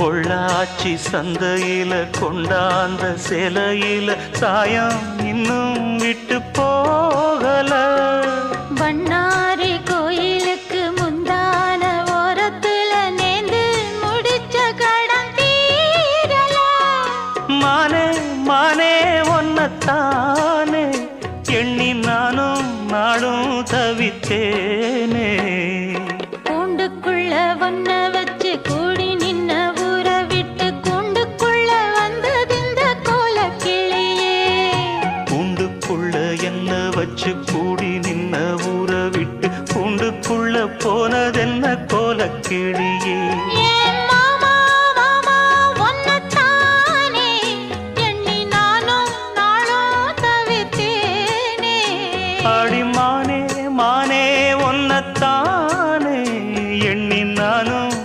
பொள்ளாச்சி சந்தையில கொண்டாந்த சிலையில சாயம் இன்னும் விட்டு போகல. பண்ணாரி கோயிலுக்கு முந்தான ஓரத்துல நேர்ந்து முடிச்ச கடன் தீரல. மானே மானே ஒன்னத்தானே எண்ணி நானும் நாடும் தவித்தேனே. கூண்டுக்குள்ள ஒன்ன வச்சு கூடி நின்ன ஊரை விட்டு கூண்டுக்குள்ள வந்ததிந்த கோலக்கிளியே. கூண்டுக்குள்ள என்ன வச்சு கூடி நின்ன ஊரை விட்டு கூண்டுக்குள்ள போனதென்ன கோலக்கிளியே.